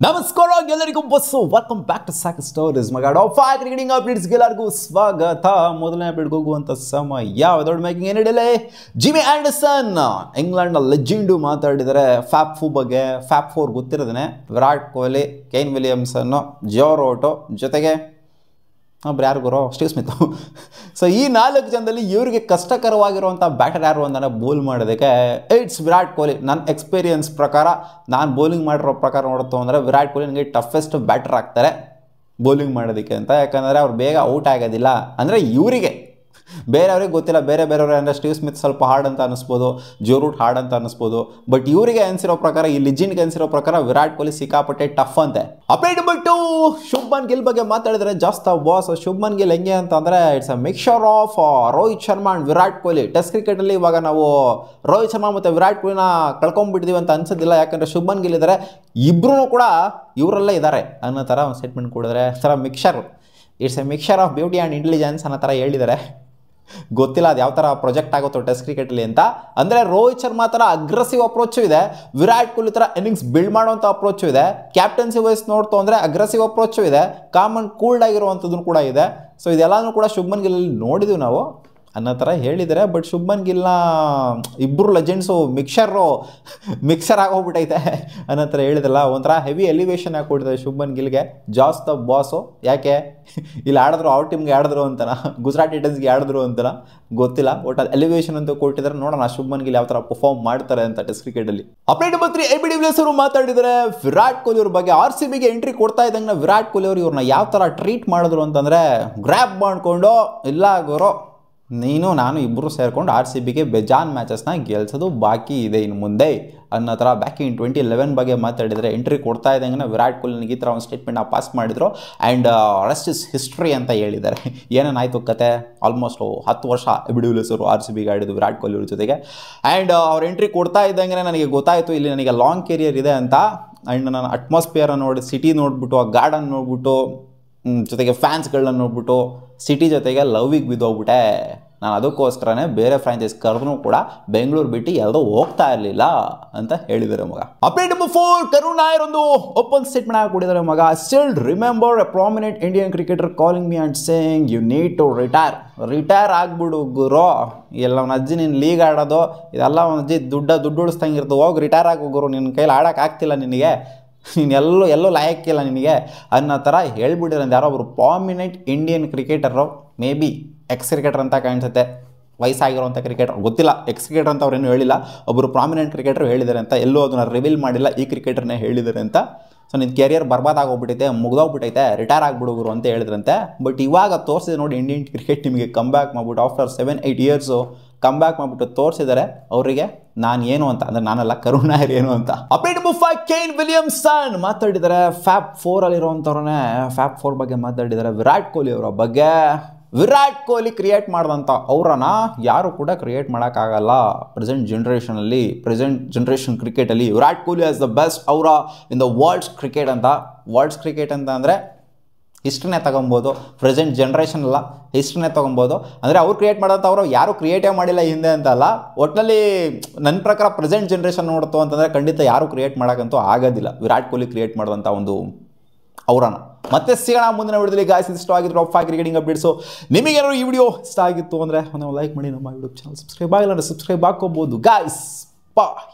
ನಮಸ್ಕಾರ ಎಲ್ಲರಿಗೂ ಬಸ್ಸು ವೆಲ್ಕಮ್ ಬ್ಯಾಕ್ ಟು ಸಾಕ್ ಸ್ಟೋರೀಸ್ ಮಗ ಟಾಪ್ 5 ಕ್ರಿಕೆಟಿಂಗ್ ಅಪ್ಡೇಟ್ಸ್ ಎಲ್ಲರಿಗೂ ಸ್ವಾಗತ. ಮೊದಲನೇ ಅಪ್ಡೇಟ್ ಹೋಗುವಂತ ಸಮಯ ದೊಡ್ಡ ಮೇಕಿಂಗ್ ಏನಿಡಲೇ ಜಿಮಿ ಆಂಡರ್ಸನ್ ಇಂಗ್ಲೆಂಡ್ನ ಲೆಜೆಂಡು ಮಾತಾಡಿದರೆ ಫ್ಯಾಪ್ ಫೂ ಬಗ್ಗೆ. ಫ್ಯಾಪ್ 4 ಗೊತ್ತಿರೋದೇ Virat Kohli, Kane Williamson, Joe Root ಜೊತೆಗೆ ಒಬ್ರು ಯಾರು ಗುರು ಸ್ಟೀವ್ ಸ್ಮಿತ್. ಸೊ ಈ 4 ಜನದಲ್ಲಿ ಇವರಿಗೆ ಕಷ್ಟಕರವಾಗಿರುವಂಥ ಬ್ಯಾಟರ್ ಯಾರು ಅಂತಾನೆ ಬೋಲ್ ಮಾಡೋದಕ್ಕೆ ಇಟ್ಸ್ ವಿರಾಟ್ ಕೊಹ್ಲಿ. ನನ್ನ ಎಕ್ಸ್ಪೀರಿಯನ್ಸ್ ಪ್ರಕಾರ ನಾನು ಬೌಲಿಂಗ್ ಮಾಡಿರೋ ಪ್ರಕಾರ ನೋಡ್ತು ಅಂದರೆ ವಿರಾಟ್ ಕೊಹ್ಲಿ ನನಗೆ ಟಫೆಸ್ಟ್ ಬ್ಯಾಟರ್ ಆಗ್ತಾರೆ ಬೌಲಿಂಗ್ ಮಾಡೋದಕ್ಕೆ ಅಂತ. ಯಾಕಂದರೆ ಅವ್ರು ಬೇಗ ಔಟ್ ಆಗೋದಿಲ್ಲ ಅಂದರೆ ಇವರಿಗೆ. ಬೇರೆಯವ್ರಿಗೆ ಗೊತ್ತಿಲ್ಲ, ಬೇರೆಯವ್ರಿಗೆ ಅಂದರೆ ಸ್ಟೀವ್ ಸ್ಮಿತ್ ಸ್ವಲ್ಪ ಹಾರ್ಡ್ ಅಂತ ಅನ್ನಿಸ್ಬೋದು, ಜೋ ರೂಟ್ ಹಾರ್ಡ್ ಅಂತ ಅನ್ನಿಸ್ಬೋದು. ಬಟ್ ಇವರಿಗೆ ಅನಿಸಿರೋ ಪ್ರಕಾರ, ಈ ಲಿಜೆಂಡ್ಗೆ ಅನಿಸಿರೋ ಪ್ರಕಾರ ವಿರಾಟ್ ಕೊಹ್ಲಿ ಸಿಕ್ಕಾಪಟ್ಟೆ ಟಫ್ ಅಂತೆ. ಅಪ್ಡೇಟ್ ಬಿಟ್ಟು ಶುಭ್ಮನ್ ಗಿಲ್ ಬಗ್ಗೆ ಮಾತಾಡಿದ್ರೆ ಜಾಸ್ತ ಬಾಸ್. ಶುಭ್ಮನ್ ಗಿಲ್ ಹೆಂಗೆ ಅಂತಂದರೆ it's a mixture of Rohit Sharma and Virat Kohli. Test ಕ್ರಿಕೆಟಲ್ಲಿ ಇವಾಗ ನಾವು ರೋಹಿತ್ ಶರ್ಮಾ ಮತ್ತು ವಿರಾಟ್ ಕೊಹ್ಲಿನ ಕಳ್ಕೊಂಡ್ಬಿಟ್ಟಿದ್ದೀವಿ ಅಂತ ಅನ್ಸೋದಿಲ್ಲ. ಯಾಕಂದರೆ ಶುಭ್ಮನ್ ಗಿಲ್ ಇದ್ದಾರೆ, ಇಬ್ಬರೂ ಕೂಡ ಇವರಲ್ಲೇ ಇದ್ದಾರೆ ಅನ್ನೋ ಥರ ಒಂದು ಸ್ಟೇಟ್ಮೆಂಟ್ ಕೊಡಿದ್ರೆ ಥರ mixture. It's A mixture of beauty and intelligence ಅನ್ನೋ ಥರ ಹೇಳಿದ್ದಾರೆ. ಗೊತ್ತಿಲ್ಲ ಅದು ಯಾವ ಥರ ಪ್ರೊಜೆಕ್ಟ್ ಆಗುತ್ತೋ ಟೆಸ್ಟ್ ಕ್ರಿಕೆಟಲ್ಲಿ ಅಂತ. ಅಂದರೆ ರೋಹಿತ್ ಶರ್ಮಾ ಥರ ಅಗ್ರೆಸಿವ್ ಅಪ್ರೋಚು ಇದೆ, ವಿರಾಟ್ ಕೊಹ್ಲಿ ಥರ ಇನ್ನಿಂಗ್ಸ್ ಬಿಲ್ಡ್ ಮಾಡುವಂಥ ಅಪ್ರೋಚು ಇದೆ. ಕ್ಯಾಪ್ಟನ್ಸಿ ವೈಸ್ ನೋಡ್ತು ಅಂದರೆ ಅಗ್ರೆಸಿವ್ ಅಪ್ರೋಚು ಇದೆ, ಕಾಮನ್ ಕೂಲ್ಡ್ ಆಗಿರುವಂಥದ್ದು ಕೂಡ ಇದೆ. ಸೊ ಇದೆಲ್ಲನೂ ಕೂಡ ಶುಭ್ಮನ್ ಗಿಲ್ ನೋಡಿದ್ವಿ ನಾವು ಅನ್ನೋ ಥರ ಹೇಳಿದ್ದಾರೆ. ಬಟ್ ಶುಭ್ಮನ್ ಗಿಲ್ನ ಇಬ್ಬರು ಲೆಜೆಂಡ್ಸು ಮಿಕ್ಸರ್ ಆಗೋಗ್ಬಿಟ್ಟೈತೆ ಅನ್ನೋ ಥರ ಹೇಳಿದಲ್ಲ. ಒಂಥರ ಹೆವಿ ಎಲಿವೇಶನ್ ಯಾಕೆ ಕೊಟ್ಟಿದ್ದಾರೆ ಶುಭ್ಮನ್ ಗಿಲ್ಗೆ. ಜಾಸ್ ದ ಬಾಸು. ಯಾಕೆ ಇಲ್ಲಿ ಆಡಿದ್ರು, ಅವ್ರ ಟೀಮ್ಗೆ ಆಡಿದ್ರು ಅಂತನ, ಗುಜರಾತ್ ಟೈಟನ್ಸ್ಗೆ ಆಡಿದ್ರು ಅಂತನ ಗೊತ್ತಿಲ್ಲ. ಒಟ್ಟು ಎಲಿವೇಶನ್ ಅಂತ ಕೊಟ್ಟಿದ್ದಾರೆ. ನೋಡೋಣ ಶುಭ್ಮನ್ ಗಿಲ್ ಯಾವ ಥರ ಪರ್ಫಾರ್ಮ್ ಮಾಡ್ತಾರೆ ಅಂತ ಟೆಸ್ಟ್ ಕ್ರಿಕೆಟಲ್ಲಿ. ಅಪ್ಡೇಟ್ ಬಂತ್ರಿ ಎ ಬಿ ಡಿವಿಲಿಯರ್ಸ್ ಅವರು ಮಾತಾಡಿದರೆ ವಿರಾಟ್ ಕೊಹ್ಲಿ ಅವ್ರ ಬಗ್ಗೆ. RCBಗೆ ಎಂಟ್ರಿ ಕೊಡ್ತಾ ಇದ್ದಂಗೆ ವಿರಾಟ್ ಕೊಹ್ಲಿ ಅವರು ಇವ್ರನ್ನ ಯಾವ ಥರ ಟ್ರೀಟ್ ಮಾಡಿದ್ರು ಅಂತಂದರೆ ಗ್ರ್ಯಾಬ್ ಮಾಡಿಕೊಂಡು, ಇಲ್ಲ ಗುರು ನೀನು ನಾನು ಇಬ್ಬರು ಸೇರಿಕೊಂಡು RCBಗೆ ಬೇಜಾನ್ ಮ್ಯಾಚಸ್ನ ಗೆಲ್ಸೋದು ಬಾಕಿ ಇದೆ ಇನ್ನು ಮುಂದೆ ಅನ್ನೋ ಥರ ಬ್ಯಾಕ್ ಇನ್ 2011 ಬಗ್ಗೆ ಮಾತಾಡಿದರೆ. ಎಂಟ್ರಿ ಕೊಡ್ತಾ ಇದ್ದಂಗೆ ವಿರಾಟ್ ಕೊಹ್ಲಿನಿಗೆ ಈ ಥರ ಒಂದು ಸ್ಟೇಟ್ಮೆಂಟ್ನ ಪಾಸ್ ಮಾಡಿದ್ರು. ಆ್ಯಂಡ್ ರೆಸ್ಟ್ ಇಸ್ ಹಿಸ್ಟ್ರಿ ಅಂತ ಹೇಳಿದ್ದಾರೆ. ಏನೇನಾಯಿತು ಕತೆ, ಆಲ್ಮೋಸ್ಟ್ 10 ವರ್ಷ ಎ ಬಿ ಡಿವಿಲಿಯರ್ಸ್ ಅವರು RCBಗೆ ಆಡಿದ್ದು ವಿರಾಟ್ ಕೊಹ್ಲಿ ಅವ್ರ ಜೊತೆಗೆ. ಆ್ಯಂಡ್ ಅವ್ರ ಎಂಟ್ರಿ ಕೊಡ್ತಾ ಇದ್ದಂಗೆ ನನಗೆ ಗೊತ್ತಾಯಿತು ಇಲ್ಲಿ ನನಗೆ ಲಾಂಗ್ ಕೆರಿಯರ್ ಇದೆ ಅಂತ. ಆ್ಯಂಡ್ ನಾನು ಅಟ್ಮಾಸ್ಫಿಯರನ್ನು ನೋಡಿ, ಸಿಟಿ ನೋಡಿಬಿಟ್ಟು, ಆ ಗಾರ್ಡನ್ ನೋಡಿಬಿಟ್ಟು, ಜೊತೆಗೆ ಫ್ಯಾನ್ಸ್ಗಳನ್ನ ನೋಡ್ಬಿಟ್ಟು ಸಿಟಿ ಜೊತೆಗೆ ಲವ್ವಿಗೆ ಬಿದ್ದೋಗ್ಬಿಟ್ಟೆ. ನಾನು ಅದಕ್ಕೋಸ್ಕರನೇ ಬೇರೆ ಫ್ರಾಂಚೈಸ್ ಕರೆದ್ರೂ ಕೂಡ ಬೆಂಗಳೂರು ಬಿಟ್ಟು ಎಲ್ಲರೂ ಹೋಗ್ತಾ ಇರಲಿಲ್ಲ ಅಂತ ಹೇಳಿದ್ದಾರೆ ಮಗ. ಅಪ್ಡೇಟ್ ನಂಬರ್ 4 ಕರುಣ್ ನಾಯರ್ ಒಂದು ಓಪನ್ ಸ್ಟೇಟ್ಮೆಂಟ್ ಹಾಕಿಕೊಟ್ಟಿದ್ದಾರೆ ಮಗ. Still remember a prominent Indian cricketer calling me and saying you need to retire ಆಗ್ಬಿಡು ಗುರು. ಎಲ್ಲ ಒಂದು ಅಜ್ಜಿ ನೀನು ಲೀಗ್ ಆಡೋದು ಇದೆಲ್ಲ ಒಂದು ಅಜ್ಜಿ ದುಡ್ಡು ಉಳಿಸ್ದಂಗೆ ಇರ್ತದೆ, ಹೋಗಿ ರಿಟೈರ್ ಆಗು ಗುರು, ನಿನ್ನ ಕೈಲಿ ಆಡೋಕ್ಕಾಗ್ತಿಲ್ಲ, ನಿನಗೆ ನೀನು ಎಲ್ಲೂ ಲಾಯಕ್ಕಿಲ್ಲ ನಿನಗೆ ಅನ್ನೋ ಥರ ಹೇಳ್ಬಿಟ್ಟಿದ್ರೆ. ಯಾರೋ ಒಬ್ಬರು prominent Indian cricketer, may be X cricketer ಅಂತ ಕಾಣಿಸುತ್ತೆ, ವಯಸ್ಸಾಗಿರೋಂಥ ಕ್ರಿಕೆಟರ್ ಗೊತ್ತಿಲ್ಲ. ಎಕ್ಸ್ ಕ್ರಿಕೆಟರ್ ಅಂತ ಅವ್ರೇನು ಹೇಳಿಲ್ಲ, ಒಬ್ಬರು ಪ್ರಾಮಿನೆಂಟ್ ಕ್ರಿಕೆಟರ್ ಹೇಳಿದ್ದಾರೆ ಅಂತ. ಎಲ್ಲೂ ಅದನ್ನು ರಿವೀಲ್ ಮಾಡಿಲ್ಲ, ಈ ಕ್ರಿಕೆಟರ್ನೇ ಹೇಳಿದ್ದಾರೆ ಅಂತ. ಸೊ ನಿನ್ನ ಕೆರಿಯರ್ ಬರ್ಬಾದಾಗೋಗ್ಬಿಟ್ಟೈತೆ, ಮುಗ್ದೋಗ್ಬಿಟ್ಟೈತೆ, ರಿಟೈರ್ ಆಗಿಬಿಡುಗರು ಅಂತ ಹೇಳಿದ್ರಂತೆ. ಬಟ್ ಇವಾಗ ತೋರಿಸಿದೆ ನೋಡಿ, ಇಂಡಿಯನ್ ಕ್ರಿಕೆಟ್ ನಿಮಗೆ ಕಮ್ ಬ್ಯಾಕ್ ಮಾಡಿಬಿಟ್ಟು ಆಫ್ಟರ್ 7-8 ಇಯರ್ಸು ಕಮ್ ಬ್ಯಾಕ್ ಮಾಡಿಬಿಟ್ಟು ತೋರಿಸಿದ್ದಾರೆ ಅವರಿಗೆ ನಾನು ಏನು ಅಂತ. ಅಂದರೆ ನಾನಲ್ಲ, ಕರುಣ್ ನಾಯರ್ ಏನು ಅಂತ. ಅಪ್ಡೇಟ್ ನಂಬರ್ 5 ಕೇನ್ ವಿಲಿಯಮ್ಸನ್ ಮಾತಾಡಿದ್ದಾರೆ. ಫ್ಯಾಪ್ 4ಅಲ್ಲಿರುವಂಥವ್ರನ್ನೇ ಫ್ಯಾಪ್ 4 ಬಗ್ಗೆ ಮಾತಾಡಿದ್ದಾರೆ. ವಿರಾಟ್ ಕೊಹ್ಲಿ ಅವರ ಬಗ್ಗೆ. ವಿರಾಟ್ ಕೊಹ್ಲಿ ಕ್ರಿಯೇಟ್ ಮಾಡಿದಂಥ ಅವರನ್ನ ಯಾರು ಕೂಡ ಕ್ರಿಯೇಟ್ ಮಾಡೋಕ್ಕಾಗಲ್ಲ ಪ್ರೆಸೆಂಟ್ ಜನ್ರೇಷನ್ ಕ್ರಿಕೆಟಲ್ಲಿ. Virat Kohli as the best ಅವರ ಇನ್ ದ ವರ್ಲ್ಡ್ಸ್ ಕ್ರಿಕೆಟ್ ಅಂತ. ವರ್ಲ್ಡ್ಸ್ ಕ್ರಿಕೆಟ್ ಅಂತ ಅಂದರೆ ಹಿಸ್ಟ್ರಿನೇ ತೊಗೊಬೋದು, ಪ್ರೆಸೆಂಟ್ ಜನ್ರೇಷನ್ ಅಲ್ಲ, ಹಿಸ್ಟ್ರಿನೇ ತೊಗೊಬೋದು. ಅಂದರೆ ಅವ್ರು ಕ್ರಿಯೇಟ್ ಮಾಡೋಂಥ ಅವರು ಯಾರು ಕ್ರಿಯೇಟೇ ಮಾಡಿಲ್ಲ ಹಿಂದೆ ಅಂತಲ್ಲ. ಒಟ್ಟಿನಲ್ಲಿ ನನ್ನ ಪ್ರಕಾರ ಪ್ರೆಸೆಂಟ್ ಜನ್ರೇಷನ್ ನೋಡ್ತು ಅಂತಂದರೆ ಖಂಡಿತ ಯಾರು ಕ್ರಿಯೇಟ್ ಮಾಡೋಕ್ಕಂತೂ ಆಗೋದಿಲ್ಲ ವಿರಾಟ್ ಕೊಹ್ಲಿ ಕ್ರಿಯೇಟ್ ಮಾಡಿದಂಥ ಒಂದು ಅವರನ್ನು. ಮತ್ತೆ ಸಿಗೋಣ ಮುಂದಿನ ವಿಡಿಯೋದಲ್ಲಿ. ಗಾಯ್ಸ್ ಇಷ್ಟ ಆಗಿದ್ರು ಟಾಪ್ 5 ಕ್ರಿಕೆಟಿಂಗ್ ಅಪ್ಡೇಟ್ಸು. ನಿಮಗೇನಾದ್ರು ಈ ವಿಡಿಯೋ ಇಷ್ಟ ಆಗಿತ್ತು ಅಂದರೆ ನಾವು ಲೈಕ್ ಮಾಡಿ, ನಮ್ಮ ಯೂಟ್ಯೂಬ್ ಚಾನಲ್ ಸಬ್ಸ್ಕ್ರೈಬ್ ಆಗಿಲ್ಲ ಅಂದರೆ ಸಬ್ಸ್ಕ್ರೈಬ್ ಹಾಕೋಬೋದು ಗಾಯ್ಸ್. ಬಾಯ್.